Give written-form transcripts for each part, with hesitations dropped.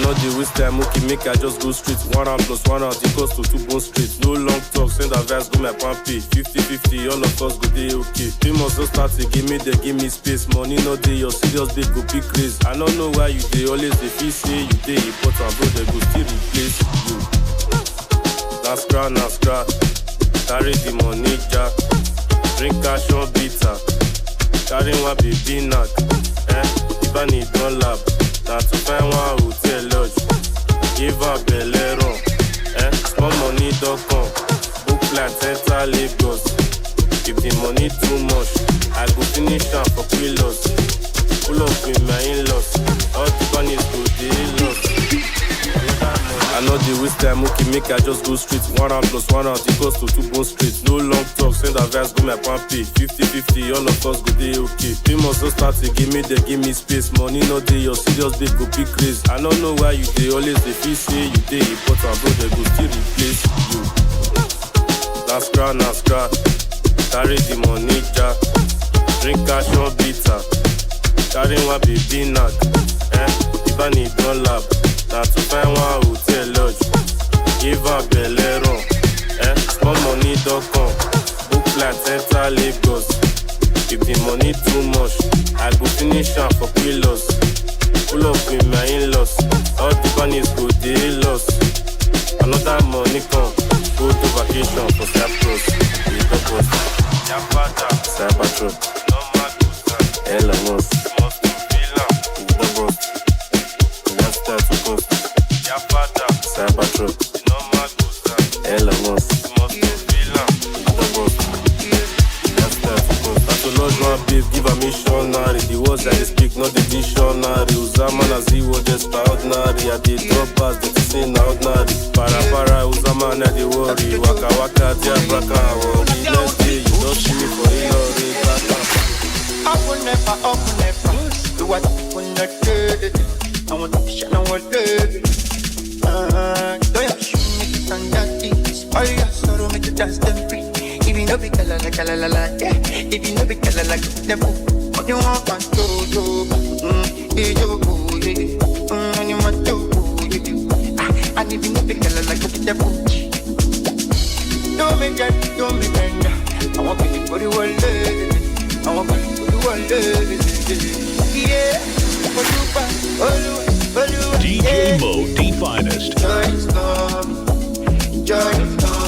know the waste time, okay, make I just go straight. 1 round plus 1 round equals to 2 bones straight. No long talk, send a verse, go my pampi. 50-50, all of us go day okay. Famous don't start to give me space. Money no day, your serious day go be crazy. I don't know why you day, always they feel say you day important, bro, they go still replace you. Now scratch, carry the money jack. Drink cash on bitter, carry one baby knock. If I need one lab, now to find one hotel lodge. Give her belleron, small money don't come. Book flight, enter Lagos. If the money too much, I go finish am for quilos. Pull up with my in-laws, all the bunnies go dey lost. I know the waste time, okay, make I just go straight. 1 round plus 1 round equals to 2 bones straight. No long talk, send a verse, go my pampi. 50-50, all of us go day okay. Famous don't start to give me space. Money no day, your serious day go be crazy. I don't know why you day, always they feel say you day important, bro, they go still replace you. Now scratch, carry the money jack. Drink cash on bitter, carry one baby knock. If I need one lab, now to find one hotel lodge. Give her belleron, small money don't come. Book flight, enter Lagos. If the money too much, I go finish am for quilos. Pull up with my in-laws, all the bunnies go dey lost. Another money come, go to vacation for Cyprus. We go post, Cybertruck, Elon Musk, we go post. Cybertruck, Elon Musk, to lodge one babe, give a missionary. The words I speak, not the dictionary. Uzama na ziwo, just ordinary. I did drop pass, the thing ordinary. Para, Uzama na the worry. Waka, dia braka, worry. Next day, you don't see me for a lorry. Up will never. Do what you wanna do. I want to shine on what good. Don't you shoot me to stand that deep. All your sorrow make you dance them free. If you know be kalala, yeah. If you know be kalala, them what you want man to. And you want to. And if you know be kalala, them don't make that, don't make that. I want to be for the world. I want to be for the world. Yeah. DJ MOE, the finest. Joy is coming, joy is coming.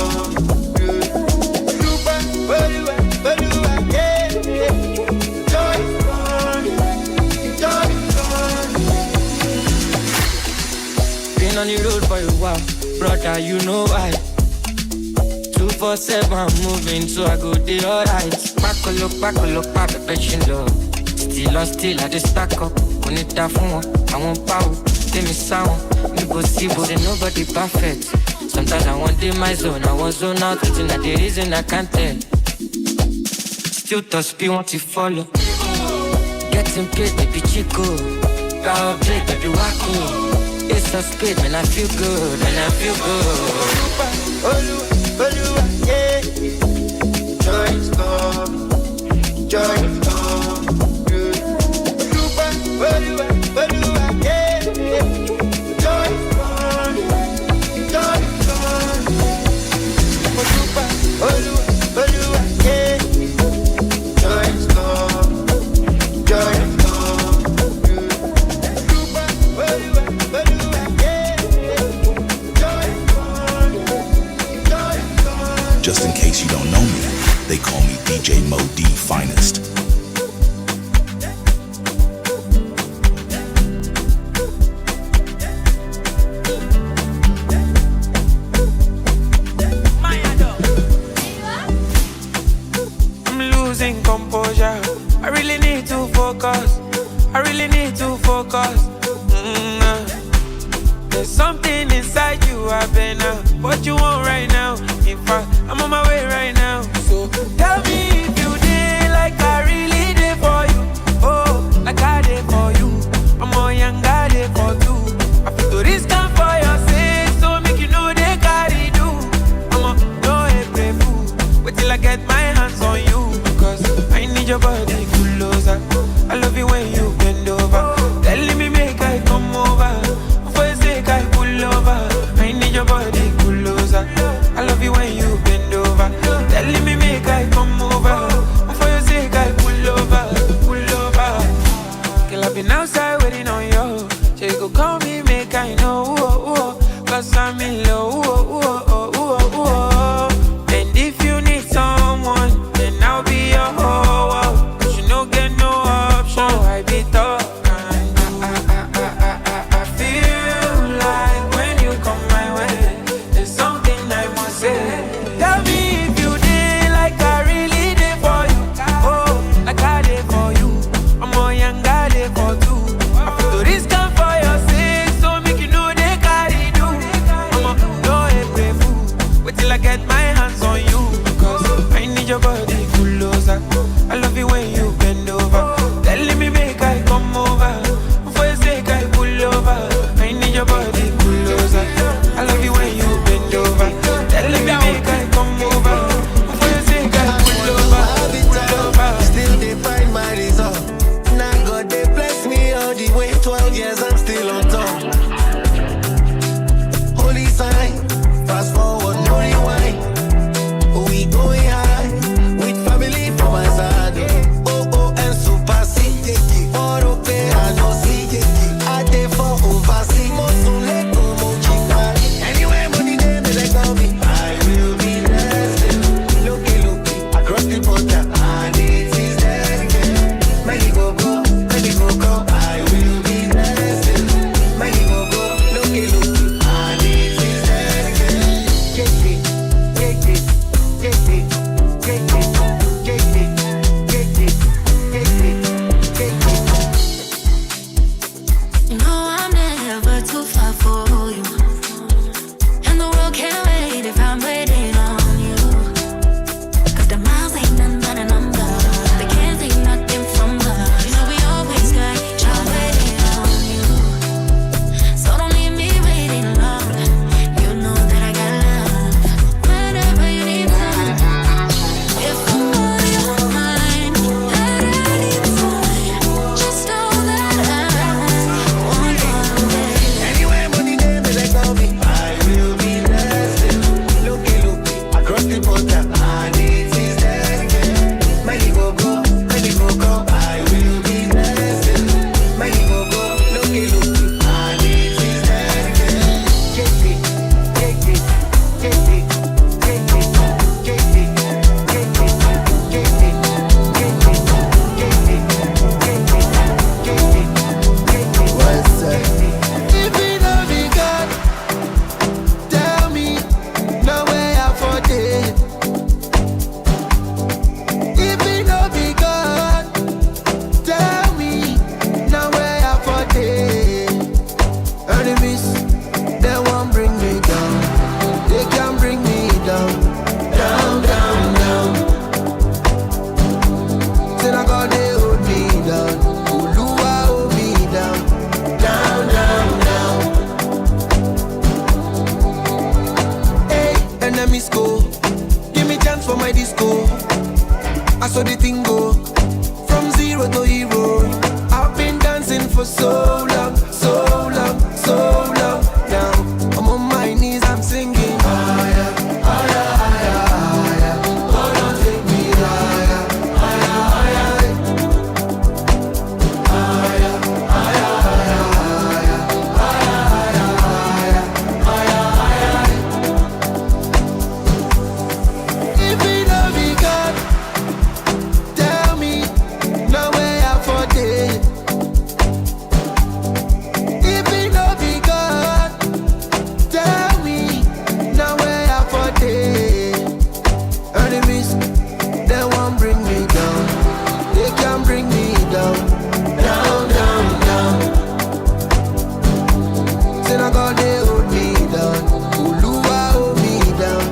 Been on the road for a while, brother, you know I 247 moving, so I go day alright. Back a look, perfection love. Still, I just stack up. When it down for I want power. Tell me sound, me go see, but ain't nobody perfect. Sometimes I want in my zone, I want zone out, waiting at the reason I can't tell. Still to speed, want to follow. Getting paid, baby Chico. Power play, baby Wacko. It's a speed, man, I feel good, yeah. Joy is coming, joy is coming. Just in case you don't know me, they call me DJ MOE, the finest. Composure. I really need to focus. There's something inside you, I've been what you want right now. In fact, I'm on my way right now. So tell me if you did like I really did for you. Oh, like I did for you. I'm more young, I did for two. I feel to risk and for your sake, so make you know they carry do. I'm a no every fool. Wait till I get my hands on you. I need your body closer. I love you when you bend over. Telling me make I come over. For a I've been outside waiting on you. So you go call me, make I know. Cause I'm in love. And if you need someone, then I'll be your hoe. But you no get no option. I be tough. I feel like when you come my way, there's something I must say. Tell me if you did like I really did for you. Oh, like I did for you. I'm more young, I did for two. I put the risk on for your sake, so make you know they carry do. I'm a no every fool. Wait till I get my hands on you. Cause I need your body closer. I love it when you bend over. Telling me make I come over. For your sake I pull over. I need your body closer. I love it when you bend over. Telling me make I come over. For your sake I pull over. Still they find my result. Now God they bless me all the way. 12 years I'm still on top. Holy sign. Fast forward, no rewind. We going high with family from my side. Oh, and super C. For okay, I know see. I take for overseas. Mosule como chica. Anywhere money there, they call me. I will be blessed. Looky, across the border. And it is there again. Make it go. I will be blessed. Make it go. Looky, and it is there again. You know I'm never too far for you, and the world can't wait if I'm waiting on you. Cause the miles ain't nothing but a number. They can't take nothing from us. You know we always got y'all waiting on you. So don't leave me waiting long. You know that I got love whenever you need time. If I'm on your mind at any time, just know that I want one day. Anywhere money there, they call me. I will be blessed. Looky, across the border. And it is there again. Make it go. I will be blessed. Make it go. Looky, and it is there again. What's up? If it don't be God, tell me no way out for it. If it don't be God, tell me no way out for it. Enemies, they won't bring me down. They can bring me down. Say I got they hold me down. Oluwa hold me down. Hey, enemies go. Give me chance for my disco. I saw the thing go from zero to hero. I've been dancing for so long. Now I'm on my knees, I'm singing. Higher. Oh, don't take me higher. If it don't be God, tell me no way out for it. If it don't be God, tell me no way out for it. Enemies, they won't bring me down. They can bring me down. Say I got they hold me down. Oluwa hold me down.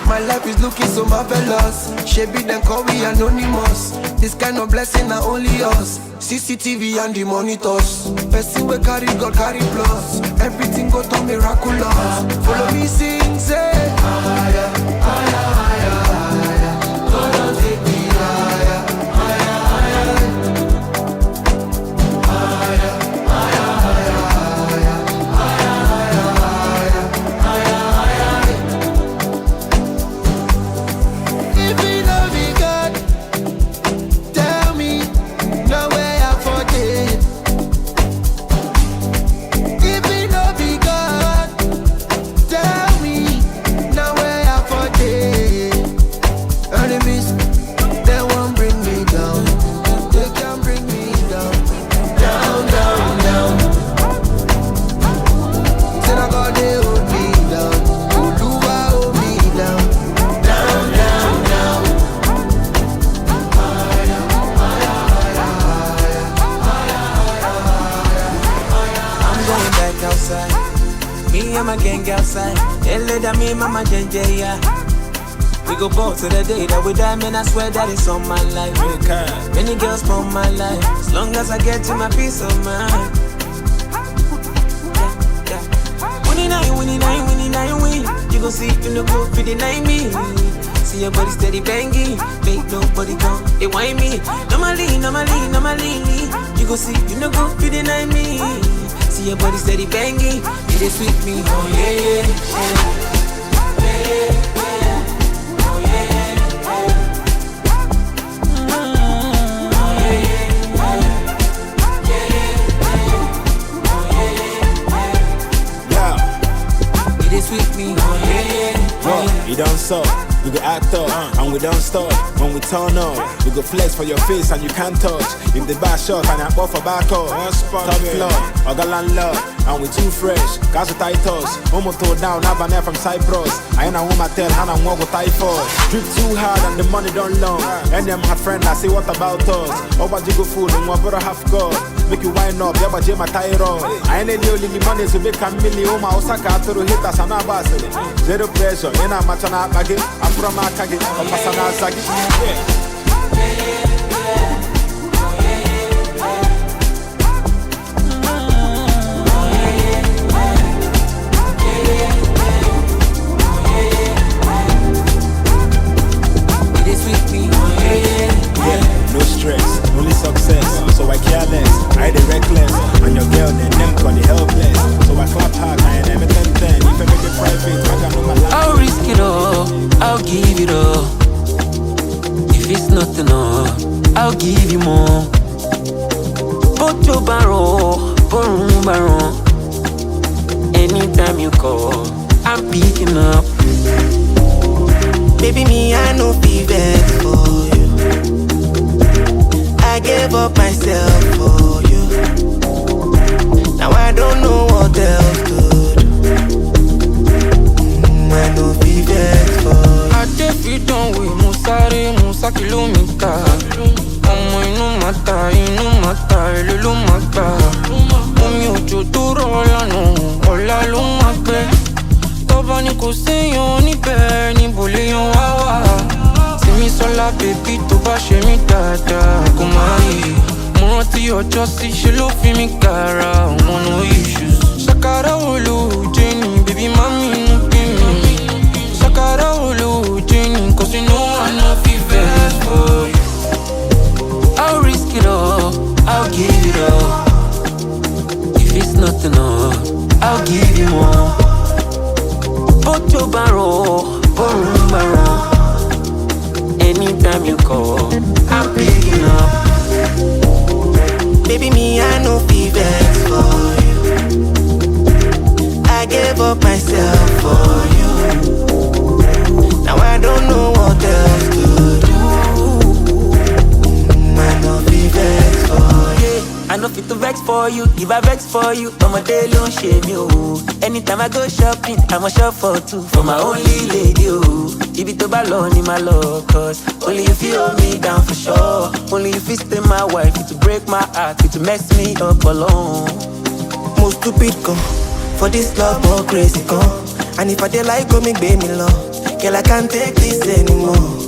My life is looking so marvelous. Shebi then call we anonymous. This kind of blessing not only us. CCTV and the monitors. Person we carry God carry plus. Everything go to miraculous. Follow me sing say higher. God don't take me higher. If it my gang outside. Let me, mama, JJ, yeah. We go both to the day that we die, man, I swear that it's on my life. Many girls for my life, as long as I get to my peace of mind. Win. You gon' see you no go for the 9 me. See your body steady banging, make nobody come, they whine me. Normally. You gon' see you no go for the 9 me. See your body steady banging, it is sweet me, oh yeah. With me, you don't suck, we go act up, and we don't stop. When we turn up, we go flex for your face and you can't touch. If the bar shot and I bought for back up, top floor, or the landlord, and we too fresh. Gas with Titus, Omo throw down, Abane from Cyprus. I ain't a woman tell Hannah walk with typhoid. Drip too hard and the money don't long. And them my friend, I say what about us? Over you go fool and one brother half God. Make you wind up, yeah, but my thyroid. I ain't any only money to make a million. Osaka to hit us and Abasel. Zero pressure, in a matana bagi, I'm from Akagi, or Pasana Sagi. No stress, only success. So I care less, I the reckless. And your girl, then them call the helpless. So I clap hard, I ain't never 10. If I make it private, I got no my life. I'll risk it all, I'll give it all. If it's not enough, I'll give you more. Boto Baron, Borum Baron. Anytime you call, I'm picking up. Baby, me, I know be bad for you. I gave up myself for you. Now I don't know what else to do. I know be bad for you. I DAVIDO with Musa kilomita. Ọmọ inú mata, lulu mata. Omi òjò tó rọ̀ lánàá, ọ̀la ló máa pẹ́. Tọ́ba ni kò séyàn níbẹ̀, níbo léyàn wá wà. Tìmí sọ́lá bèbí tó bá ṣe mí dáadáa, kò máa yí. Mo rántí ọjọ́ sí, ṣe ló fi mí gara, ọmọ no issues. Ṣàkàrà olóòjé ni, bèbí mami inú bí mi. Ṣàkàrà olóòjé ni, cause you know I no fit vex for you. I'll risk it all, I'll give it all. If it's not enough, I'll give you more. Boto Baron, Borum Baron. Anytime you call, I'm picking up. Baby, me, I know be bad for you. I gave up myself for you. Now I don't know what else to do. I know be bad for you. I know fit to vex for you, if I vex for you, I'm a day long shame you. Anytime I go shopping, I'm a shop for two, for my only lady, oh. If it to balon in my love, cause only if you hold me down for sure. Only if you stay my wife, it to break my heart, it to mess me up alone. Most stupid come, for this love more crazy come. And if I did like go make baby love, girl I can't take this anymore.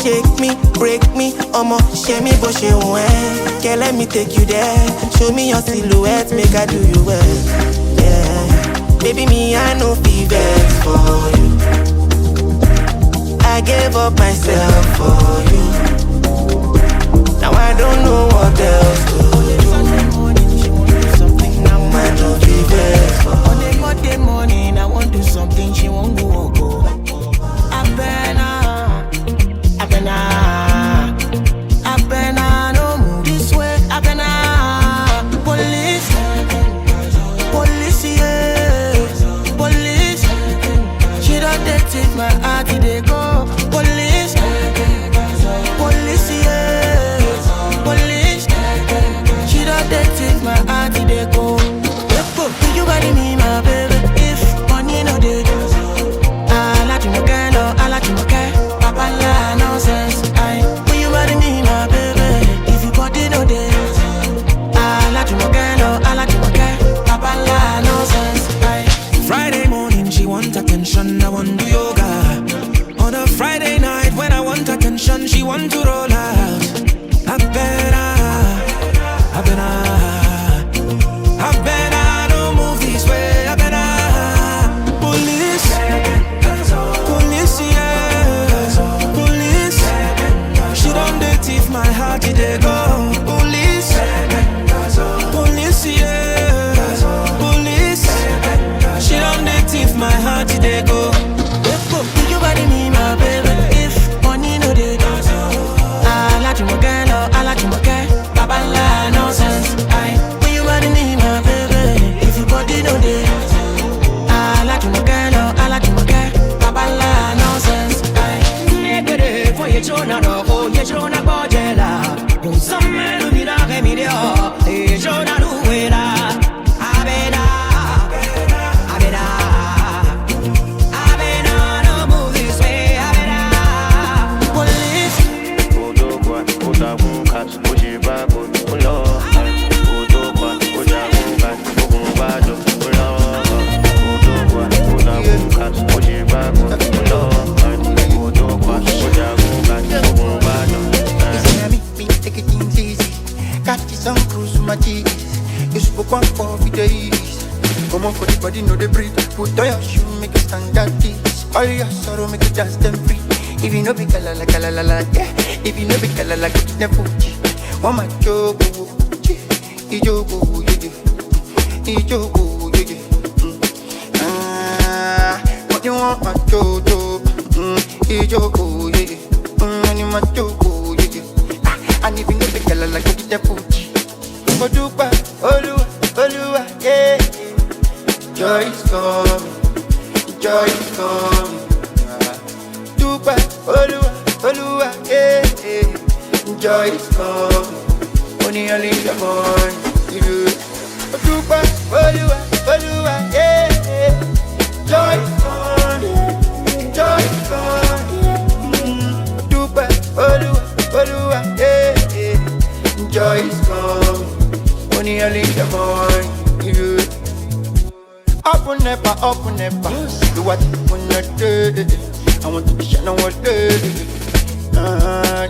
Shake me, break me, omo, share me but she went. Girl let me take you there, show me your silhouette, make I do you well. Yeah, baby me I know be bad for you. I gave up myself for you. Now I don't know what else to do. I know be bad for you. On a Monday morning I want to do something she won't go. I better no move this way. I better police, yeah, police. She don't take my heart, they go police. to roll out. I better don't move this way. I better. Police, yeah. Police, she don't dey thief my heart, they go. Police, yeah. Police, she don't dey thief my heart, they go. Think you body me, my baby. If money no dey, I like you again, I like you again. Babala nonsense. When you body me, my baby. If you body no dey, I like you again, I like you again. Babala nonsense. Hey, for your children, oh, your children, bojela. Some men will be like me, they are. Hey, children, who will you spoke one for days. Come on for the body, know the breathe. Put on your shoe, make it stand at this. All your sorrow, make it dance them free. If you know be kalala, yeah. If you know be kalala, get it them fuji. Mama jogo, ijogo, ijogo, what you want, my jojo, ijogo, you my jogo, and if you know be kalala, get it them fuji. Odupa, Olua, yeah. Joy is coming, joy is coming. Dupa, Olua, yeah. Joy is coming, only the morning. Odupa, Olua, yeah. Joy is coming, joy is coming. Dupa, Olua, yeah. Joy is coming. Only early in the morning, Up and never, do what you wanna do. I want to be shining all day.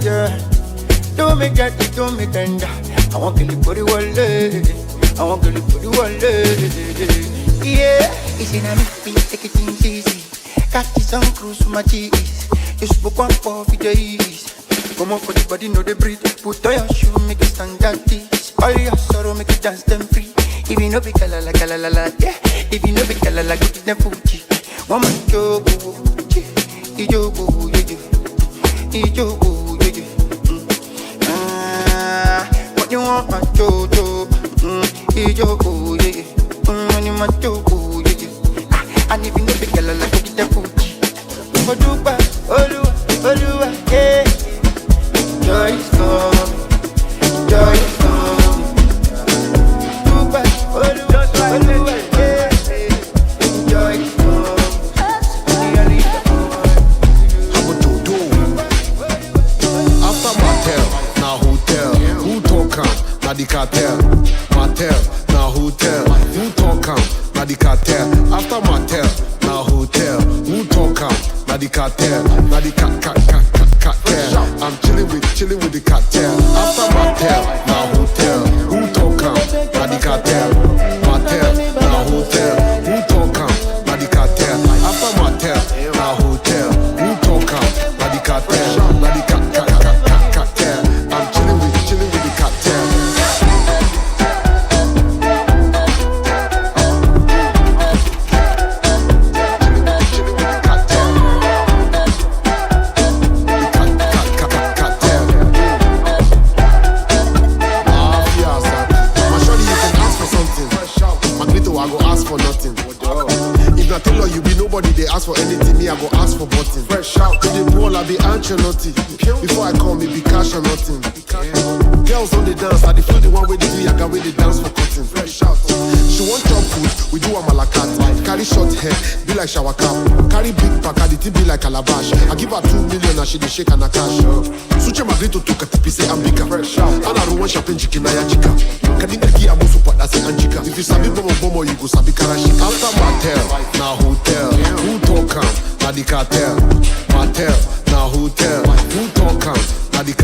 Yeah. Do me get it, do me tender. I want to live for the world. I want to live for the world. Yeah, it's in a me, take it easy. Catch some cruise for my cheese. You spoke one for days. Come on for the body, know the breathe. Put on your shoe, make it stand at this. All your sorrow, make it dance them free. If you know be kalala, yeah. If you know be kalala, get it them fuji. Mama jogo, ijogo, ijogo, what you want, my jojo, ijogo, you my jogo, and if you know be kalala, get it them fuji. Odupa, Olua, yeah. Joy is coming, joy is coming. Dupa, Olua, yeah. Joy is coming. After Mattel, now hotel. Who talk am? Na the cartel. Mattel, now hotel. Who talk am? Na the cartel. After Mattel, now hotel. Who talk am? Na the cartel. Na the cartel. I'm chilling with the cartel. After Mattel, now hotel. Who talk am? Na the cartel. Mattel, now hotel. Who talk am? Na the cartel. After Mattel, now hotel. Who talk am? Na the cartel. Na the cartel. I'm chilling with the cartel. Nobody they ask for anything, me I go ask for button. Fresh out to the ball, I be Ancelotti. Before I call me, be cash or nothing. Girls on the dance, I feel the one way they do, I can way they dance for cotton. Fresh out. She want chop food, we do a malakat. Carry short hair, be like shower cap. Carry big pack, the thing be like calabash. I give her 2 million and she dey shake and a cash. Suche magrito to katipi say ambika. Fresh out. And I don't want champagne chicken, I jika. Kadingaki abu super, that's an anjika. If you sabi bomo, you go sabi karashi. After Mattel, now hotel. Who talk am? Na the cartel. Mattel, now hotel. Who talk am? Na the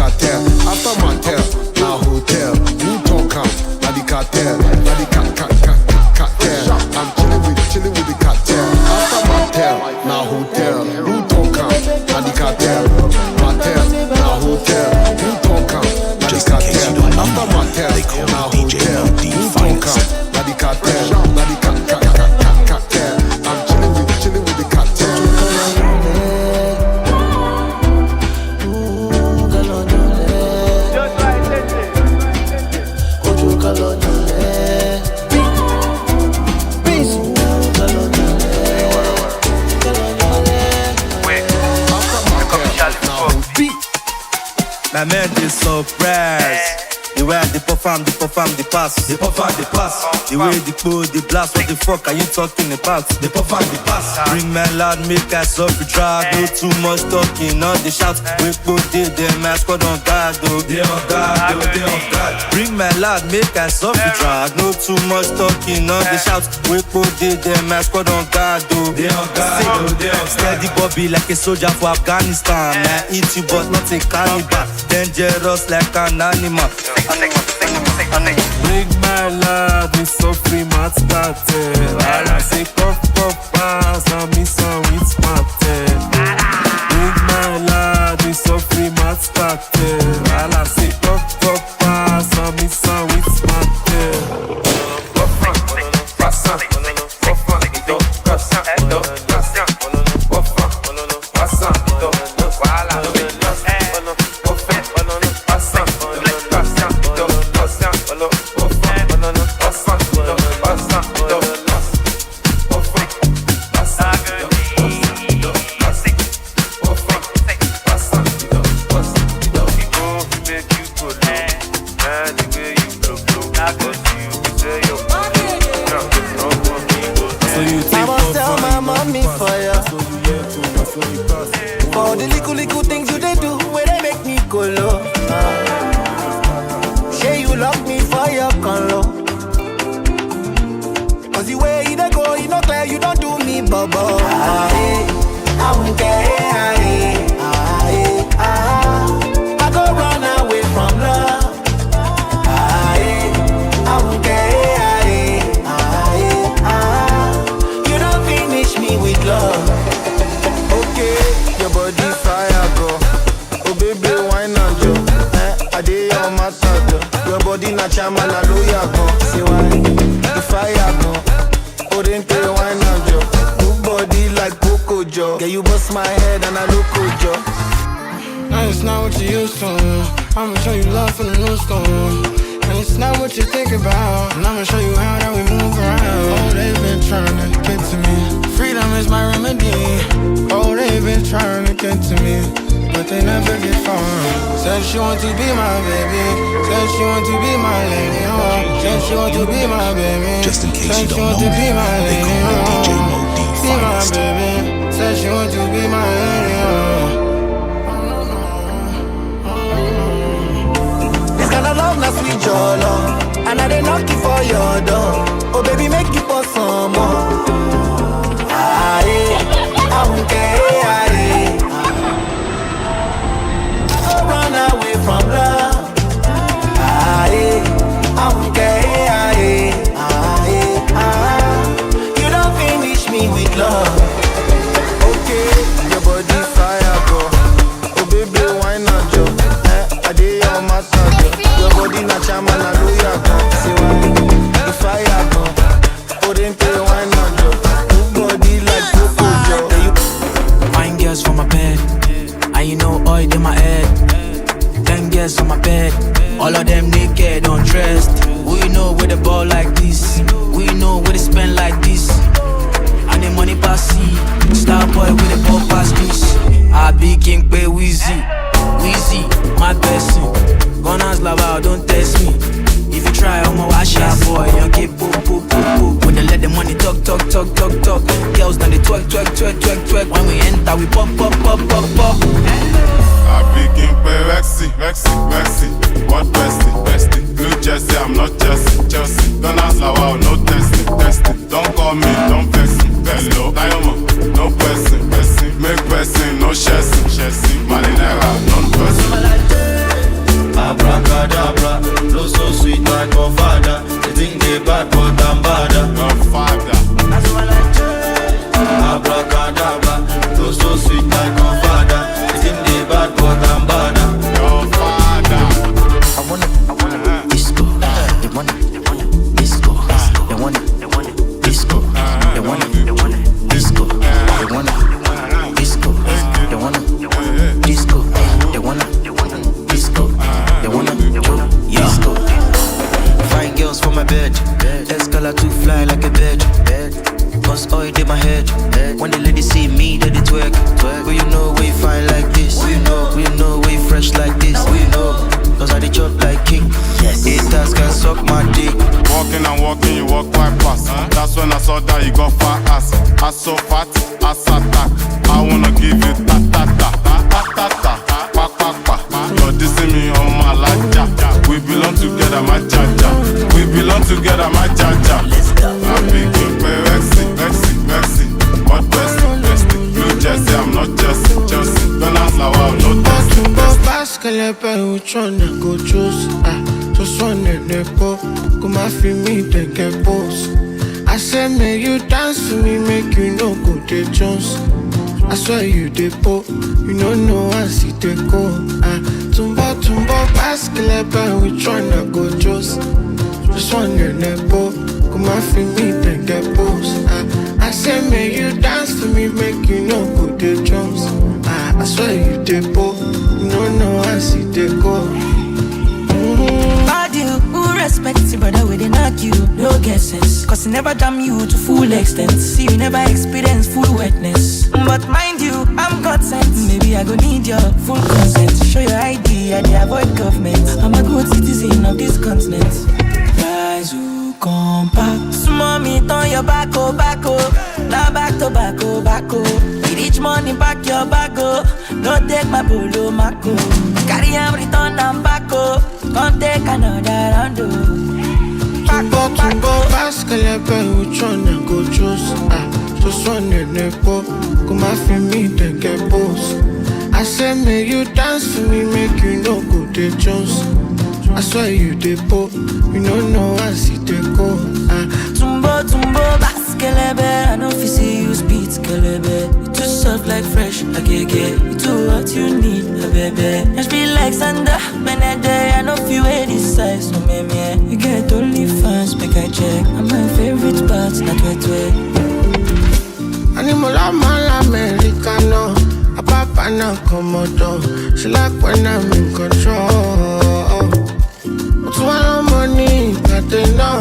My man is surprise. The way they perform, the pass. They perform, the pass. The way they pull, the blast. What the fuck are you talking about? They perform, the pass. Bring my loud, make us up, drag. No too much talking, not the shout. We put it, them my squad on guard, though. They on guard, they on guard. Bring my loud, make us up, drag. No too much talking, not the shout. We put it, them my squad on guard, though. They on guard, they on guard. Steady Bobby like a soldier for Afghanistan. Man, eat you but not a cannibal. Dangerous like an animal. Bring my love, me so free, mat started. I say puff, pass, and me some with smarted. Bring my love, me so free, mat started. I say puff, pass, and me some with smarted. Just in case you don't know me, they call me DJ MOE finest. Said she want to be my lady. This kind of love, not sweet your love. And I dey knock you for your door. Oh baby, make you pour some more. I won't care. Oh, run away from love. I won't care. You don't finish me with love. Okay, your body fire, go. Oh baby, why not, Joe? I did your matter, your body not chairman, I know you go. See why? The fire, go. Oh, then tell why not, Joe? Good body like Coco, Joe. Fine girls for my bed, and you know oil in my head. 10 girls on my bed, all of them naked, undressed. We know where the ball like this, we know where they spend like this. And the money pass see, star boy with the ball pass this. I be king pay Wizdid, my person. Gunners lava, don't test me. If you try, I'ma wash ya boy. You keep poop. When they let the money talk. Girls then they twerk. When we enter, we pop. I be king pay Rexy. What bestie? Blue Jersey, I'm not Chelsea. Don't ask Laho, no testing. Don't call me, don't vex me. Hello, Diamond, no person. Make person, no chassis. Marinera, non-person. Abracadabra, flow so sweet like my father. They think they bad, but I'm badder. Godfather. Abracadabra, flow so sweet like my father. They think they bad, but I'm badder. Your father. I wanna disco. They wanna disco. They wanna disco. They wanna disco. They wanna disco. They wanna disco. They wanna disco. They wanna disco. Fine girls for my bed. Escala to fly like a bird. Cause oil in my head. When the ladies see me, they twerk. But you know we fine like this. We know we fresh like this. pass. That's when I saw that you got fat ass. Ass so fat, ass attack. I wanna give you ta-ta-ta. You're dissing me on my laja. We belong together, my jaja. We belong together, my jaja. I'm big Vexy. What best? Blue Jersey, I'm not Chelsea. Don't ask now, I'm not Chelsea. Basketball, which one I go choose? Just one in the pop. Come and feel me, then get boss. I said, make you dance to me, make you no go to Jones. I swear you the po, you know I see the go. Tumba, basketball, which one I go choose? Just one in the pop. Come and feel me, then get boss. I said, make you dance to me, make you no go to Jones. I swear you the po, you know I see the go. Bad you, who respects you, brother, we didn't knock you, no guesses. Cause he never damn you to full extent. See, you never experience full wetness. But mind you, I'm God sent. Maybe I go need your full consent. Show your ID, I avoid government. I'm a good citizen of this continent. Guys who come back. Small me, turn your back, oh. Now back to back, oh. With each money back your back, oh. Don't take my polo, Marco. Carry him, return and back, oh. Come take another round, oh. Tumbo, basketball, which one I go choose? Just one in the pop. Come and feel me, then get boss. I said, make you dance to me, make you no go to Jones. I swear you the po, you know I see the go. Tumbo, basketball, I know if you see you speed, kelebe. You too soft like fresh, agege. You too what you need, a baby. Just be like Sandra, Benede. I know if you wear this size, no me. You get only fans, make I check. And my favorite parts, not wet. Animal, Americano. A papa now Komodo. She like when I'm in control. But one money, got them now.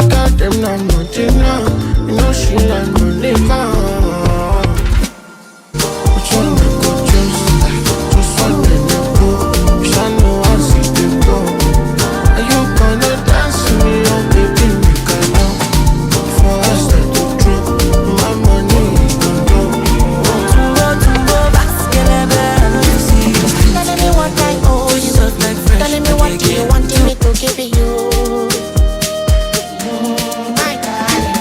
Got them now, money now. You know she like money now. Which one I go choose? Just one in the pool. Wish I know I see them go. Are you gonna dance with me, oh baby, we can know. For us that to true, my money can go. Tumbo, basketball, I know you see you speed. Telling me what I owe you. Telling me what you want me to give you. My darling,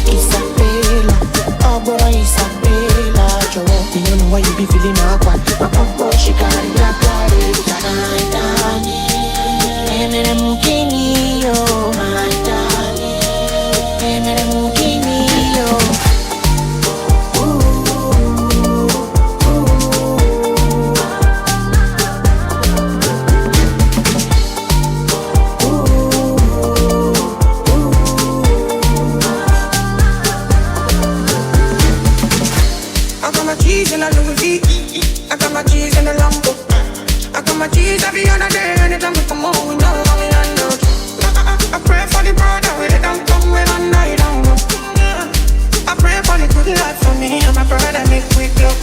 Isabella, oh boy, Isabella, Joe. You don't know why you be feeling awkward. My papa, she carry that body. My darling, I'm mukini yo. My darling, I'm mukini yo. I got my cheese in a Louis V. I got my cheese in a Lambo. I got my cheese every other day. Anytime we come on, we know how we handle. I pray for the brother with it don't come when I night down. I pray for the good life for me and my brother make quick look.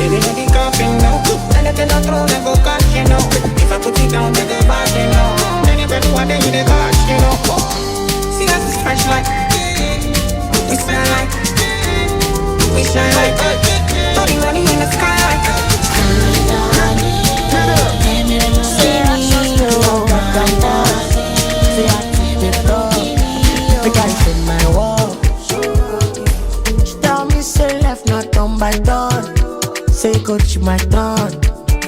Baby, let it go, you know. And if they don't throw, they go catch, you know. If I put it down, they go back, you know. Then if I do what they need, they catch, you know. See us is fresh like, we smell like, we shine like, all the money in the sky like. The guy from my wall. She tell me say left not done by done. Say coach my turn.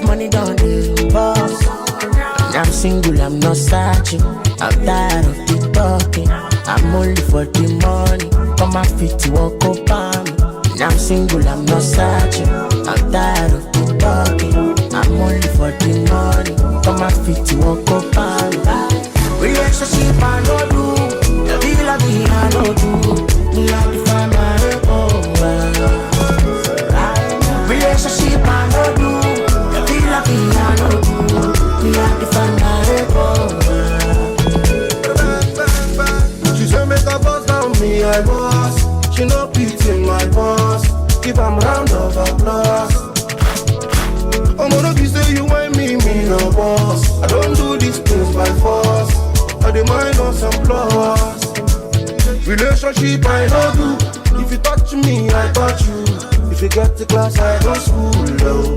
Money done the boss. I'm single, I'm not searching. I'm tired of the talking. I'm only for the money. Come my feet to walk up on me. I'm single, I'm not searching. I'm tired of the talking. I'm only for the money. Come my feet to walk up on me. Relationship I no do. The deal I be I no do. Me have to find my own. Relationship I no do. The deal I be I no do. Me have to find my own. She say make a boss down me I boss. She no pity my boss. Give am round of applause. I'm gonna be say you want me no boss. I don't do these things by force. I demand on some flaws. Relationship I don't do. If you touch me, I touch you. If you get to class, I go school. Low.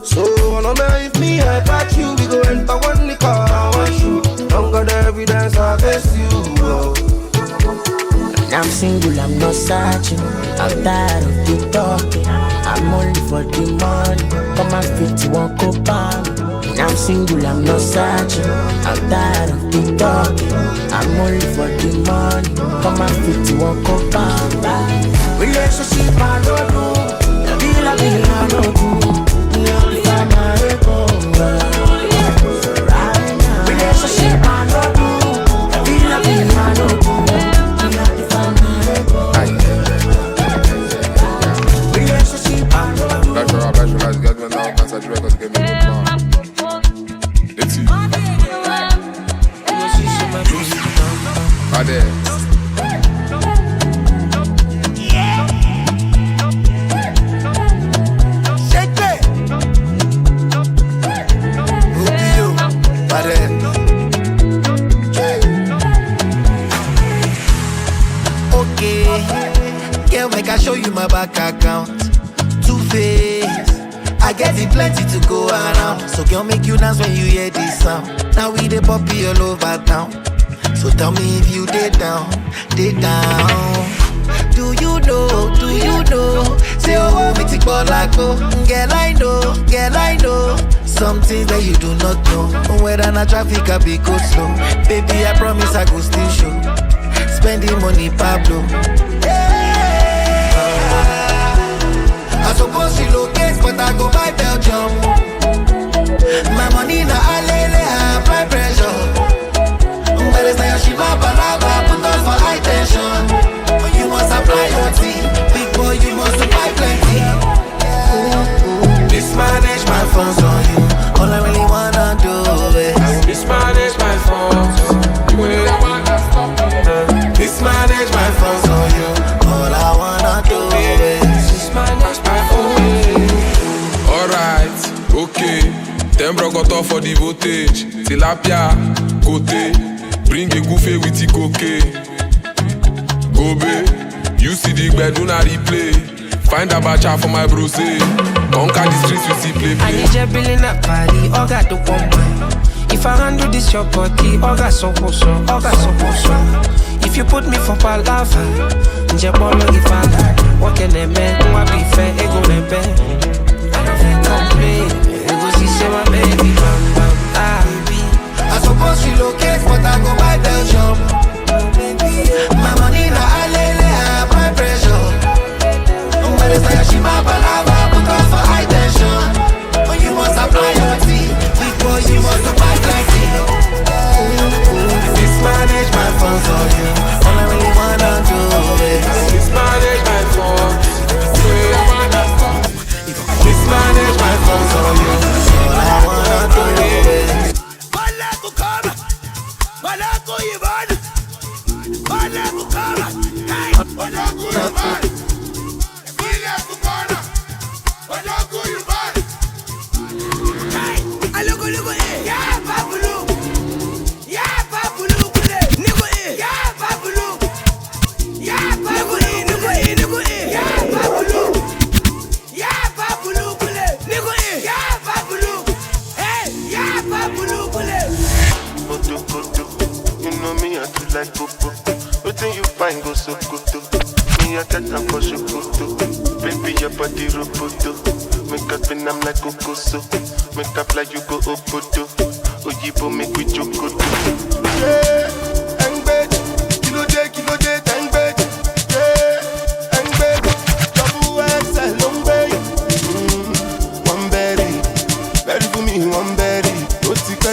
So no matter if me, I catch you. We go enter one liquor, I want you. Don't got the evidence against you. I'm single, I'm not searching. I'm tired of the talking. I'm only for the money. Come and fit you won't go back. I'm single, I'm not searching. I'm tired of the talking. I'm only for the money. Come and fit you won't go back. Relationship I don't do. Feel like I don't do. The only time I go. Relationship I don't do. Feel like I don't do. Let's get me now, can't touch records, give me good man. Let's see. Ade. Shake it. Rubio, Ade. Okay, girl, make I show you my bank account. Two-Face, I get it plenty to go around. So girl, make you dance when you hear this sound. Now we the poppy all over town. So tell me if you did down, did down. Do you know, say oh, me tick ball like oh. Girl I know, some things that you do not know. Whether na traffic I be go slow. Baby, I promise I go still show. Spending money, Pablo. I suppose she locates, but I go buy Belgium. My money na alele, I apply pressure. But it's like she balaba, put on for high tension. You must apply your tea, big boy, you must apply plenty. Mismanage my funds on you, all I really wanna do is mismanage my funds. Mismanage my funds on you, all I wanna do is mismanage my funds. Alright, okay. Tembro got off for the voltage. Tilapia, côté. Bring a goofy with the cocaine. Gobe, you see the bed, do not replay. Find a bacha for my bro, say. Conquer the streets with the play. I need your billing up party, all got the one. If I handle this your body, all got so. If you put me for palava, Njebolo if I what can they make? What be fair, ego nebe. Complain, ego see say my baby, bam. I suppose she locates, but I go buy Belgium. My money na alele, I apply pressure. But it's like she balaba, put on for high tension. You must apply your tea, big boy, you must apply plenty. Mismanage my funds on you, all I really wanna do is mismanage my funds. Mismanage my funds on you, all I wanna do is like popo. Waiting you find go so good too. Me I get them for shukuto. Baby your body roboto. Make up and I'm like kokoso. Make up like you go obodo. Oyibo make we jokoto. Yeah, engbe. Kilo day, engbe. Yeah, engbe. Double XL long bay. One berry. Berry for me, one berry.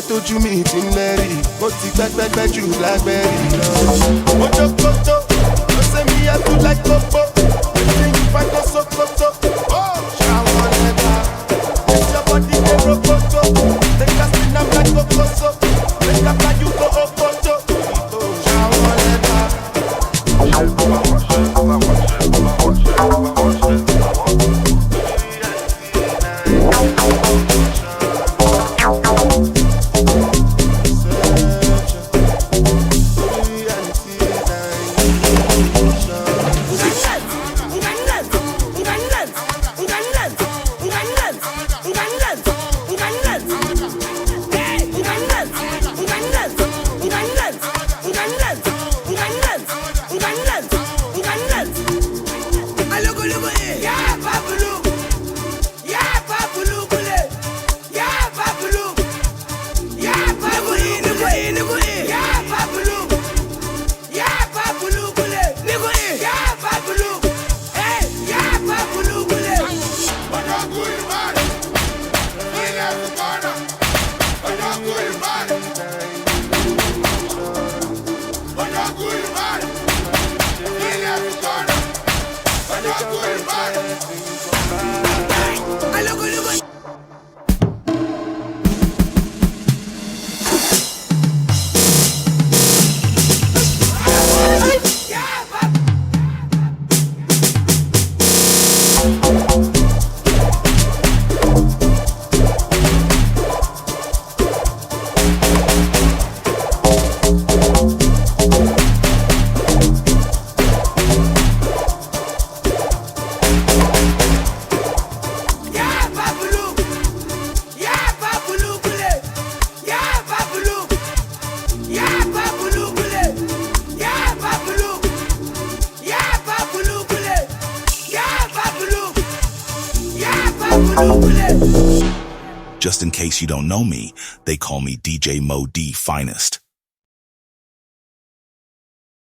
Told you me it's in Mary. But it's back you blackberry. What up, don't say me I do like Popo. Everything you find us so. Oh, shower never. It's your body they roboto. Take a spin up like Cocoso. Make up like you go up photo. Oh, shower Just in case you don't know me, they call me DJ MOE finest.